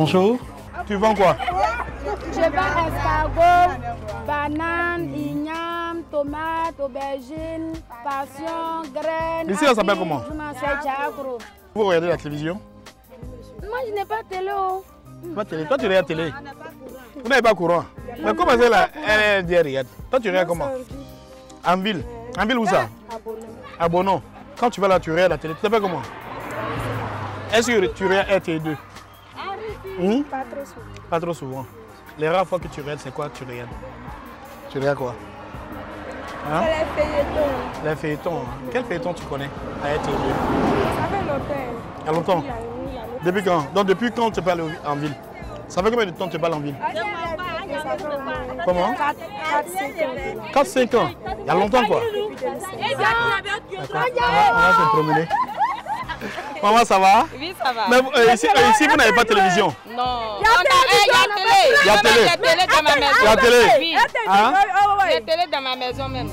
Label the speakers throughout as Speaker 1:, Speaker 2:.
Speaker 1: Bonjour. Tu vends quoi?
Speaker 2: Je vends escargot, bananes, ignames, tomates, aubergines, passion, graines.
Speaker 1: Ici, ça s'appelle comment? Vous regardez la télévision?
Speaker 2: Moi, je n'ai pas de télé. Oh.
Speaker 1: Pas télé. Toi, tu regardes la télé. Vous n'avez pas courant. Mais comment c'est là? Elle est derrière. Toi, tu regardes comment? En ville. En ville où ça? À Bono. Quand tu vas là, tu regardes la télé. Tu t'appelles comment? Est-ce que tu regardes RTL2?
Speaker 2: Pas trop souvent.
Speaker 1: Pas trop souvent. Les rares fois que tu regardes, c'est quoi que tu regardes? Tu regardes quoi? Hein?
Speaker 2: Les feuilletons.
Speaker 1: Les feuilletons. Quel feuilleton tu connais à RTL2?
Speaker 2: Ça fait longtemps.
Speaker 1: Il y a longtemps? Depuis quand? Donc depuis quand tu parles en ville? Ça fait combien de temps que tu parles en ville? Comment? 4-5 ans. Il y a longtemps quoi? On va se promener. Maman, ça va?
Speaker 3: Oui, ça va.
Speaker 1: Mais ici, vous n'avez pas de télévision?
Speaker 3: Non. Il y a télé. Il y a télé dans ma maison.
Speaker 1: Il y a télé?
Speaker 3: Oui.
Speaker 1: Hein?
Speaker 3: Il y a télé dans ma maison même.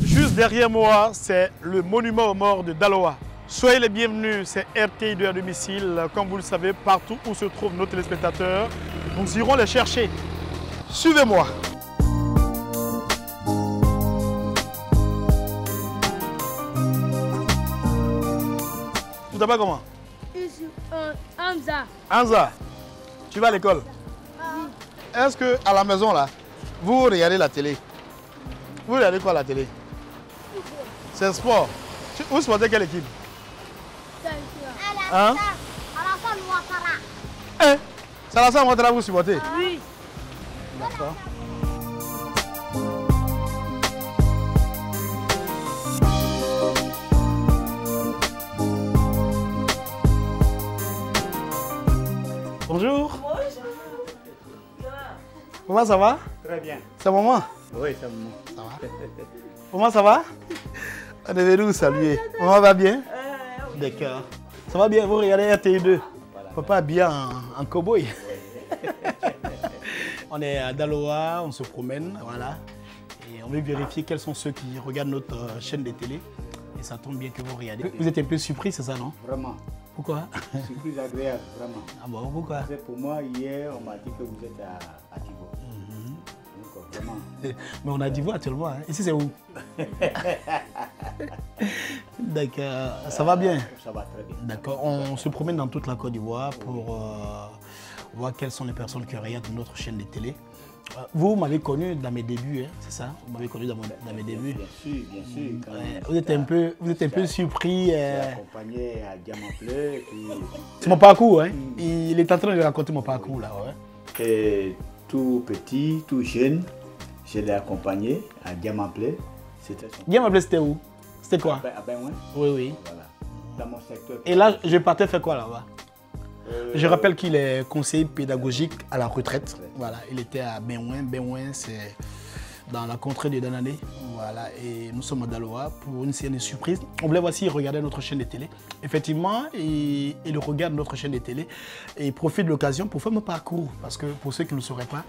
Speaker 1: Juste derrière moi, c'est le monument aux morts de Daloa. Soyez les bienvenus, c'est RTL2 à domicile. Comme vous le savez, partout où se trouvent nos téléspectateurs, nous irons les chercher. Suivez-moi. Tu t'appelles comment?
Speaker 2: Hamza.
Speaker 1: Hamza, tu vas à l'école? Est-ce que à la maison là, vous regardez la télé? Vous regardez quoi à la télé? C'est sport. Vous supportez quelle équipe? Hein? Hein? Alassane Ouattara, vous supportez?
Speaker 2: Oui.
Speaker 1: D'accord. Bonjour. Comment ça va?
Speaker 4: Très bien.
Speaker 1: C'est maman?
Speaker 4: Oui, c'est moi.
Speaker 1: Ça va? Comment ça va? On est venu vous saluer. Maman va bien? D'accord. Ça va bien? Vous regardez RTL2? Papa habillé en cow-boy. On est à Daloa, on se promène, voilà. Et on veut vérifier quels sont ceux qui regardent notre chaîne de télé. Et ça tombe bien que vous regardez. Vous êtes un peu surpris, c'est ça, non?
Speaker 4: Vraiment.
Speaker 1: Pourquoi?
Speaker 4: Surprise agréable, vraiment.
Speaker 1: Ah bon, pourquoi?
Speaker 4: Pour moi, hier, on m'a dit que vous êtes à Tivo. Donc, vraiment.
Speaker 1: Mais on a dit vous actuellement. Hein. Ici, c'est où? D'accord. Ça va bien?
Speaker 4: Ça va très bien.
Speaker 1: D'accord. On se promène dans toute la Côte d'Ivoire pour voir quelles sont les personnes qui regardent notre chaîne de télé. Vous m'avez connu dans mes débuts, hein, c'est ça? Vous m'avez connu dans mes débuts.
Speaker 4: Bien sûr, bien sûr.
Speaker 1: Vous êtes un peu surpris.
Speaker 4: J'ai accompagné à Diamant Bleu.
Speaker 1: C'est mon parcours, hein? Il est en train de raconter mon parcours là. Ouais.
Speaker 4: Et tout petit, tout jeune, je l'ai accompagné à Diamant Bleu.
Speaker 1: Diamant Bleu, c'était où? C'était quoi?
Speaker 4: À Benouin.
Speaker 1: Oui, oui.
Speaker 4: Voilà. Dans mon secteur.
Speaker 1: Et là, je partais faire quoi là-bas? Je rappelle qu'il est conseiller pédagogique à la retraite. Voilà, il était à Benouin. Benouin, c'est dans la contrée de Danané. Voilà, et nous sommes à Daloa pour une série de surprises. On voulait voir s'il regardait notre chaîne de télé. Effectivement, il regarde notre chaîne de télé et il profite de l'occasion pour faire mon parcours. Parce que pour ceux qui ne le sauraient pas,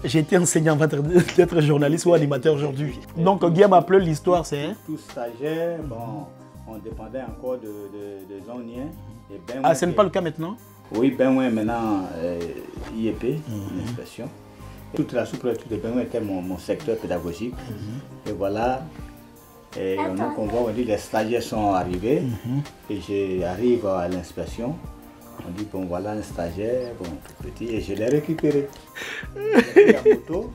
Speaker 1: j'ai été enseignant avant d'être journaliste ou animateur aujourd'hui. Donc, Guillaume Appleux, l'histoire, c'est...
Speaker 4: Tout stagiaire, bon, on dépendait encore de Zonien.
Speaker 1: Ah, ce n'est pas le cas maintenant?
Speaker 4: Oui, Benouin maintenant, IEP, l'inspection. Toute la sous-préfecture de Benouin était mon secteur pédagogique. Et voilà, et donc on voit, on dit les stagiaires sont arrivés. Et j'arrive à l'inspection. On dit, bon voilà un stagiaire, bon tout petit, et je l'ai récupéré. La moto.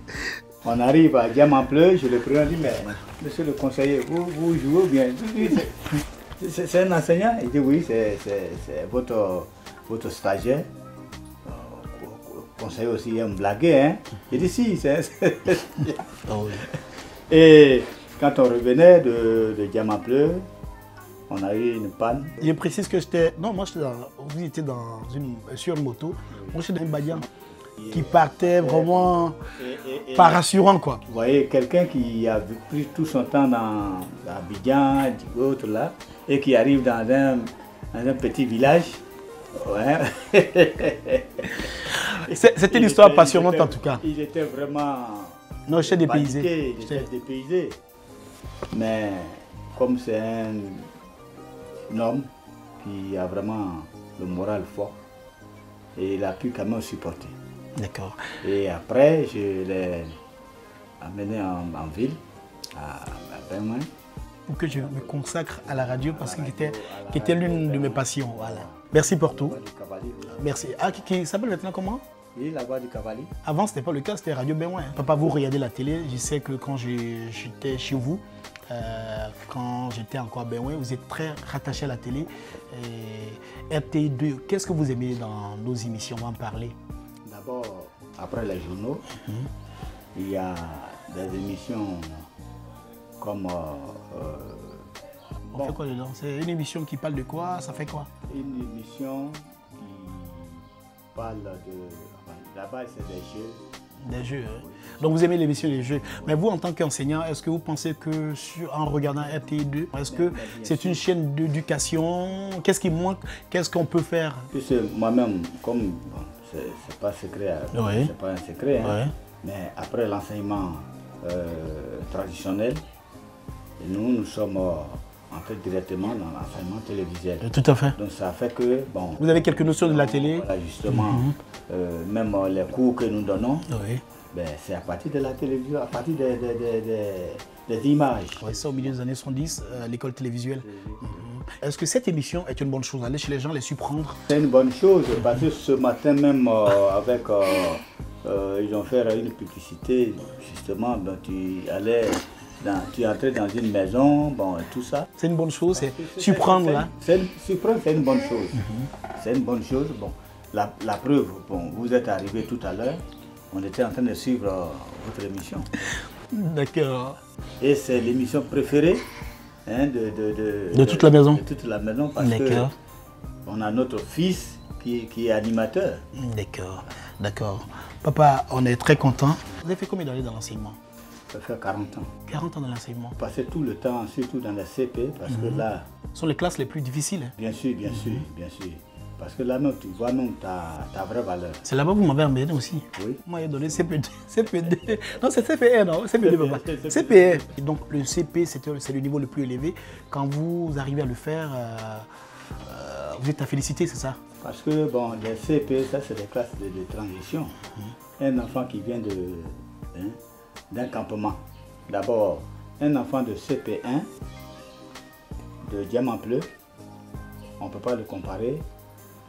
Speaker 4: On arrive à Diamant Bleu, je le prends, on dit, mais monsieur le conseiller, vous jouez bien? C'est un enseignant? Il dit, oui, c'est votre stagiaire. Conseiller aussi aime blaguer, hein? Il dit, si, c'est... Et quand on revenait de Diamant Bleu, on a eu une panne.
Speaker 1: Je précise que j'étais... Non, moi, vous étiez sur une moto. Moi, j'étais dans une Badian. qui partait vraiment pas rassurant, quoi.
Speaker 4: Vous voyez, quelqu'un qui a pris tout son temps dans Abidjan, autre là, et qui arrive dans un petit village. Ouais.
Speaker 1: C'était une histoire passionnante en tout cas.
Speaker 4: Il était vraiment...
Speaker 1: Non, j'étais dépaysé.
Speaker 4: Il était dépaysé. Mais comme c'est un homme qui a vraiment le moral fort, et il a pu quand même supporter.
Speaker 1: D'accord.
Speaker 4: Et après, je l'ai amené en ville, à Benouin.
Speaker 1: Pour que je me consacre à la radio parce que c'était l'une de mes passions. Voilà. Merci pour tout. Merci. Ah, qui s'appelle maintenant comment?
Speaker 4: Oui, la voix du cavalier.
Speaker 1: Avant, ce n'était pas le cas, c'était Radio Benouin. Papa, vous regardez la télé. Je sais que quand j'étais chez vous, quand j'étais encore à Benouin, vous êtes très rattaché à la télé. RTI2, qu'est-ce que vous aimez dans nos émissions? On va en parler.
Speaker 4: D'abord, après les journaux, il y a des émissions comme...
Speaker 1: on fait quoi dedans? C'est une émission qui parle de quoi? Ça fait quoi?
Speaker 4: Une émission qui parle de... Là-bas, c'est des jeux.
Speaker 1: Des jeux, hein. Donc vous aimez l'émission des jeux. Mais vous, en tant qu'enseignant, est-ce que vous pensez que en regardant RTI2, est-ce que c'est une chaîne d'éducation? Qu'est-ce qui manque? Qu'est-ce qu'on peut faire?
Speaker 4: Moi-même, comme... Bon, c'est pas secret,
Speaker 1: oui.
Speaker 4: C'est pas un secret, hein.
Speaker 1: Oui.
Speaker 4: Mais après l'enseignement traditionnel, nous sommes en fait directement dans l'enseignement télévisuel.
Speaker 1: Tout à fait.
Speaker 4: Donc ça fait que, bon...
Speaker 1: Vous avez quelques notions de la télé?
Speaker 4: Voilà, justement, même les cours que nous donnons,
Speaker 1: oui.
Speaker 4: Ben, c'est à partir de la télévision, à partir des images.
Speaker 1: Oui, ça au milieu des années 70, l'école télévisuelle. Est-ce que cette émission est une bonne chose? Aller chez les gens, les surprendre? C'est
Speaker 4: une bonne chose, parce que ce matin même, avec, ils ont fait une publicité, justement, donc tu entrais dans une maison, bon, et tout ça.
Speaker 1: C'est une bonne chose, c'est surprendre là?
Speaker 4: Surprendre, c'est une bonne chose. C'est une bonne chose. Bon, la preuve, bon, vous êtes arrivé tout à l'heure, on était en train de suivre votre émission.
Speaker 1: D'accord.
Speaker 4: Et c'est l'émission préférée, hein,
Speaker 1: de toute la maison.
Speaker 4: De toute la maison, parce qu'on a notre fils qui est animateur.
Speaker 1: D'accord, d'accord. Papa, on est très content. Vous avez fait combien d'années dans l'enseignement?
Speaker 4: Ça fait 40 ans.
Speaker 1: 40 ans dans l'enseignement.
Speaker 4: Passer tout le temps, surtout dans la CP, parce que là...
Speaker 1: Ce sont les classes les plus difficiles. Hein?
Speaker 4: Bien sûr, bien sûr, bien sûr. Parce que là, tu vois même ta vraie valeur.
Speaker 1: C'est là-bas que vous m'avez emmené aussi.
Speaker 4: Oui.
Speaker 1: Moi, j'ai donné CP2. CP2. Non, c'est CP1, non? CP2, papa. CP1. Et donc, le CP, c'est le niveau le plus élevé. Quand vous arrivez à le faire, vous êtes à féliciter, c'est ça?
Speaker 4: Parce que, bon, les CP, ça, c'est des classes de transition. Un enfant qui vient d'un campement. D'abord, un enfant de CP1, de Diamant Bleu, on ne peut pas le comparer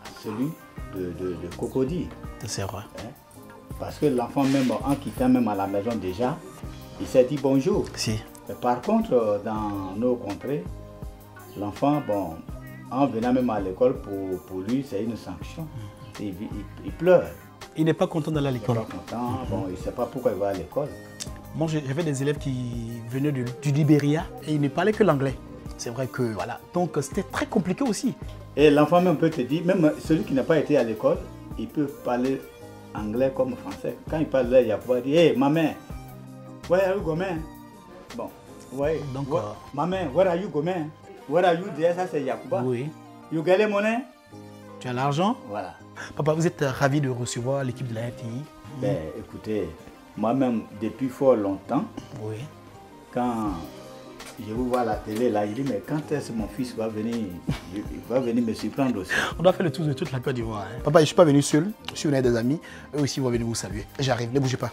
Speaker 4: à celui de Cocody.
Speaker 1: C'est vrai.
Speaker 4: Parce que l'enfant, même en quittant même à la maison déjà, il s'est dit bonjour.
Speaker 1: Si.
Speaker 4: Mais par contre, dans nos contrées, l'enfant, bon, en venant même à l'école, pour lui, c'est une sanction. Il pleure.
Speaker 1: Il n'est pas content d'aller à l'école.
Speaker 4: Il n'est pas content, bon, il ne sait pas pourquoi il va à l'école.
Speaker 1: Moi, j'avais des élèves qui venaient du Libéria et ils ne parlaient que l'anglais. C'est vrai que, voilà. Donc, c'était très compliqué aussi.
Speaker 4: Et l'enfant même peut te dire, même celui qui n'a pas été à l'école, il peut parler anglais comme français. Quand il parle là, il va pouvoir dire, hey, maman, where are you going? Bon, ouais.
Speaker 1: Donc,
Speaker 4: maman, where are you going? Where are you there? Ça, c'est Yacouba.
Speaker 1: Oui.
Speaker 4: You get the money?
Speaker 1: Tu as l'argent?
Speaker 4: Voilà.
Speaker 1: Papa, vous êtes ravi de recevoir l'équipe de la RTI?
Speaker 4: Ben, écoutez, moi-même, depuis fort longtemps,
Speaker 1: oui.
Speaker 4: Quand je vous vois à la télé, là, il dit, mais quand est-ce que mon fils va venir, il va venir me surprendre aussi? On
Speaker 1: doit faire le tour de toute la Côte d'Ivoire. Hein. Papa, je ne suis pas venu seul, je suis venu avec des amis. Eux aussi vont venir vous saluer. J'arrive, ne bougez pas.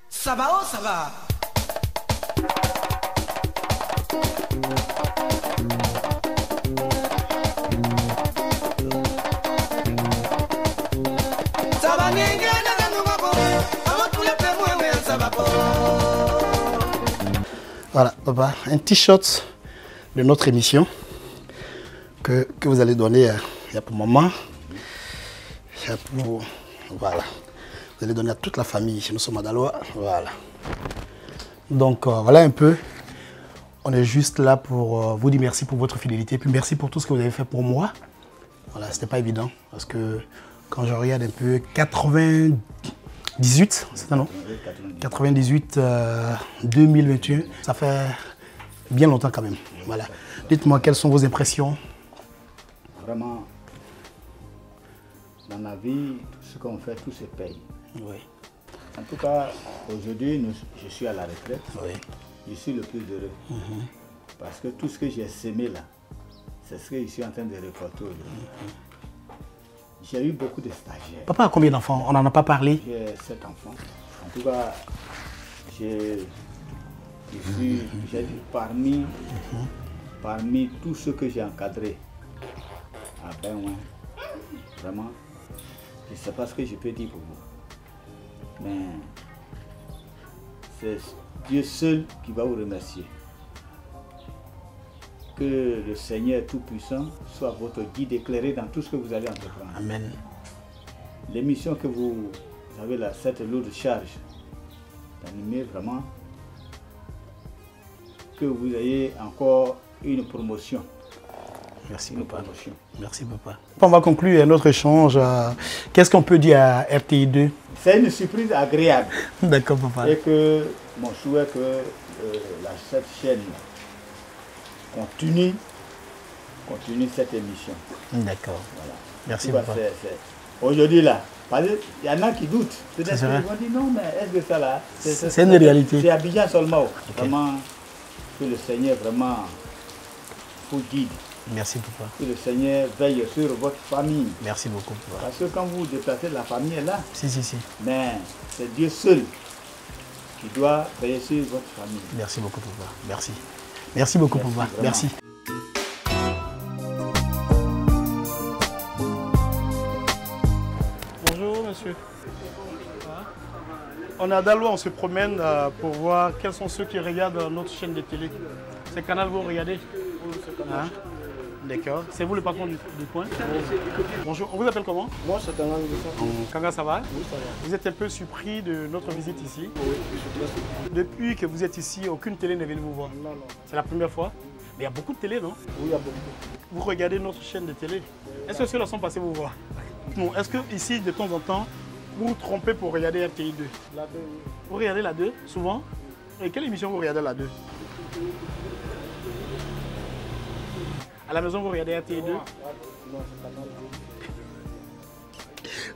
Speaker 5: Ça va, oh, ça va.
Speaker 1: Voilà, papa, un t-shirt de notre émission que vous allez donner il y a pour maman. Voilà. Vous allez donner à toute la famille. Nous sommes à Daloa. Voilà. Donc, voilà un peu. On est juste là pour vous dire merci pour votre fidélité. Puis merci pour tout ce que vous avez fait pour moi. Voilà, c'était pas évident. Parce que quand je regarde un peu, 80 18, c'est un nom. 98, 2021. Ça fait bien longtemps quand même. Voilà. Dites-moi, quelles sont vos impressions?
Speaker 4: Vraiment, dans la vie, tout ce qu'on fait, tout se paye.
Speaker 1: Oui.
Speaker 4: En tout cas, aujourd'hui, je suis à la retraite.
Speaker 1: Oui.
Speaker 4: Je suis le plus heureux. Parce que tout ce que j'ai semé là, c'est ce que je suis en train de récolter aujourd'hui. J'ai eu beaucoup de stagiaires.
Speaker 1: Papa a combien d'enfants? On n'en a pas parlé.
Speaker 4: J'ai 7 enfants. En tout cas, j'ai dit parmi tous ceux que j'ai encadrés à Benouin, vraiment, je ne sais pas ce que je peux dire pour vous. Mais c'est Dieu seul qui va vous remercier. Que le Seigneur Tout-Puissant soit votre guide éclairé dans tout ce que vous allez entreprendre.
Speaker 1: Amen.
Speaker 4: L'émission que vous avez là, cette lourde charge d'animer, vraiment, que vous ayez encore une promotion.
Speaker 1: Merci,
Speaker 4: une
Speaker 1: papa.
Speaker 4: promotion.
Speaker 1: Merci, papa. On va conclure notre échange. Qu'est-ce qu'on peut dire à RTI2?
Speaker 4: C'est une surprise agréable.
Speaker 1: D'accord, papa.
Speaker 4: Et que mon souhait que cette chaîne continue cette émission.
Speaker 1: D'accord.
Speaker 4: Voilà.
Speaker 1: Merci,
Speaker 4: Tout cas,
Speaker 1: papa.
Speaker 4: aujourd'hui là, parce qu'il y en a qui doutent. Peut-être
Speaker 1: C'est
Speaker 4: qu'ils
Speaker 1: vrai.
Speaker 4: vont dire non, mais est-ce que ça là,
Speaker 1: C'est une réalité.
Speaker 4: C'est Abidjan seulement. Vraiment, que le Seigneur vraiment vous guide.
Speaker 1: Merci, papa.
Speaker 4: Que le Seigneur veille sur votre famille.
Speaker 1: Merci beaucoup, papa.
Speaker 4: Parce que quand vous vous déplacez, la famille est là.
Speaker 1: Si, si, si.
Speaker 4: Mais c'est Dieu seul qui doit veiller sur votre famille.
Speaker 1: Merci beaucoup, papa. Merci. Merci beaucoup, papa.
Speaker 4: Vraiment.
Speaker 1: Merci. Bonjour, monsieur. On est à Daloa, on se promène pour voir quels sont ceux qui regardent notre chaîne de télé. C'est Canal, vous regardez? Oui, c'est Canal. D'accord. C'est vous le patron du coin? Bonjour, on vous appelle comment?
Speaker 6: Moi, c'est Kanga.
Speaker 1: Kanga, ça va?
Speaker 6: Oui, ça va.
Speaker 1: Vous êtes un peu surpris de notre visite ici?
Speaker 6: Oui, je suis très surpris.
Speaker 1: Depuis que vous êtes ici, aucune télé n'est venue vous voir?
Speaker 6: Non, non.
Speaker 1: C'est la première fois? Mais il y a beaucoup de télé, non?
Speaker 6: Oui, il y a beaucoup.
Speaker 1: Vous regardez notre chaîne de télé. Est-ce que ceux-là sont passés vous voir? Non. Est-ce que ici, de temps en temps, vous vous trompez pour regarder RTI2?
Speaker 6: La deux, oui.
Speaker 1: Vous regardez la 2 souvent? Et quelle émission vous regardez la 2? À la maison, vous regardez RTI2?
Speaker 6: Non, c'est Canal.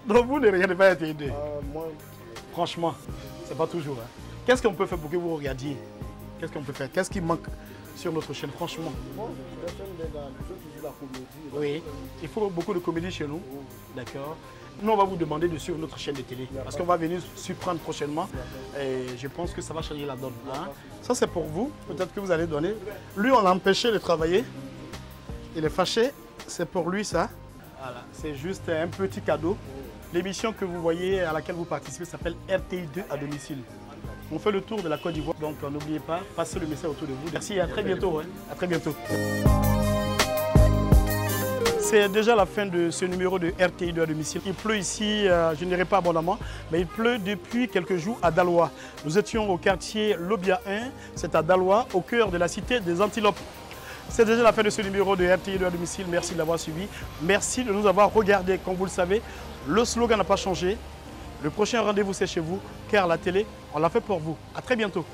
Speaker 1: Donc vous ne regardez pas RTI2?
Speaker 6: Moi,
Speaker 1: Franchement, c'est pas toujours. Hein. Qu'est-ce qu'on peut faire pour que vous regardiez? Qu'est-ce qu'on peut faire? Qu'est-ce qui manque sur notre chaîne, franchement?
Speaker 6: moi, je suis dans toujours la comédie.
Speaker 1: Oui, il faut beaucoup de comédie chez nous. D'accord. Nous, on va vous demander de suivre notre chaîne de télé. Parce qu'on va venir surprendre prochainement. Et je pense que ça va changer la donne. Hein. Ça, c'est pour vous. Peut-être que vous allez donner. Lui, on l'a empêché de travailler. Il est fâché. C'est pour lui, ça. Voilà. C'est juste un petit cadeau. L'émission que vous voyez, à laquelle vous participez, s'appelle RTI2 à domicile. On fait le tour de la Côte d'Ivoire. Donc, n'oubliez pas, passez le message autour de vous. Merci et à très bientôt. Hein. À très bientôt. C'est déjà la fin de ce numéro de RTI2 à domicile. Il pleut ici, je ne dirais pas abondamment, mais il pleut depuis quelques jours à Daloa. Nous étions au quartier Lobia 1, c'est à Daloa, au cœur de la cité des Antilopes. C'est déjà la fin de ce numéro de RTI2 à domicile. Merci de l'avoir suivi. Merci de nous avoir regardés. Comme vous le savez, le slogan n'a pas changé. Le prochain rendez-vous, c'est chez vous, car la télé, on l'a fait pour vous. À très bientôt.